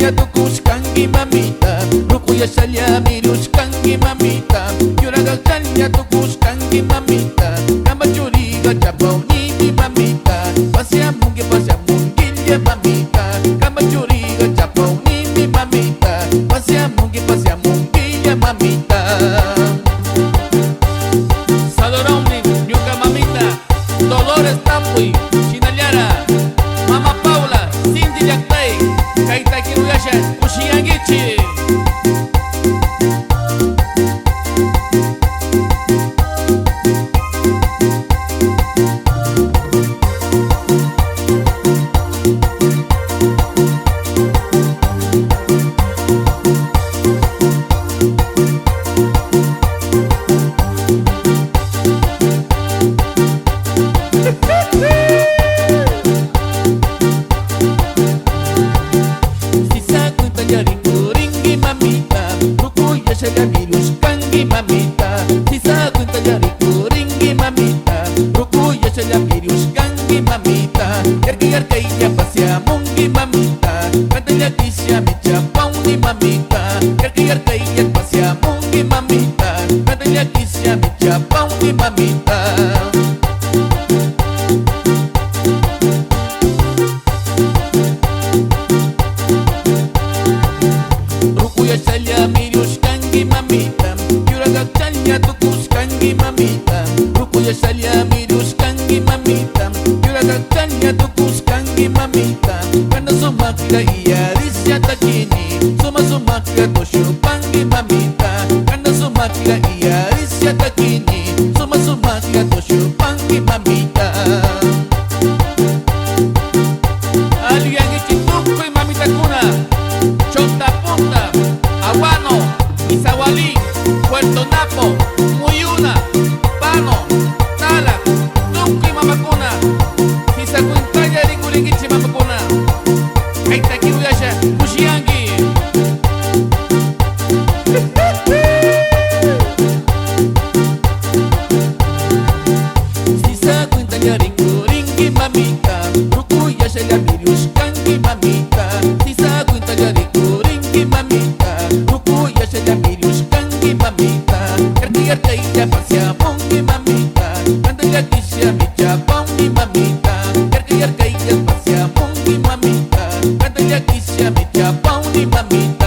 Gatanya tukus kangi mamita, rukuya salya mirus kangi mamita. Yura gatanya tukus kangi mamita, kamba curiga capau nini mamita. Pasya mungkin ya mamita, kamba curiga capau nini mamita. Pasya mungkin ya mamita. Saloromni, nyuka mamita, Dolores Tapuy, Chinallara, Mama Paula, Cindy Yactay, Kaita Kiruyasha, Ushiangichi. Jadi kuringgi mamita, rukuya saya virus kangi mamita. Sisa kunta jadi kuringgi mamita, rukuya saya virus kangi mamita. Yarki pasya mungi mamita, katanya kisya mecha pauni mamita. Yarki pasya mungi mamita, katanya kisya mecha pauni mamita. Salya mirus kangi mamita, yura gatanya tukus kangi mamita. Rukuya salya mirus kangi mamita, yura gatanya tukus kangi mamita. Karena sumakga iya risya takini, sumakga tosyo pangi mamita. Karena sumakga iya risya takini, sumakga tosyo pangi mamita. Aliang ichitukoy mamita kuna, chonta punta, Aguano, Izawali, Puerto Napo, Muyuna, Pano, Tala, Tuki Mamakuna, Hisakuintaya Rikuringichi Mamakuna, Kaita Kiruyasha, Ushiangi. Hisakuintaya Rikuringi mamita, Rukuyasha ya virus kangi mamita. Hisakuintaya Rikuringi mamita, rukuya saya virus kangi mamita. Yarki pasya mungi mamita, katanya kisya mecha pauni mamita. Yarki pasya mungi mamita, katanya kisya mecha pauni mamita.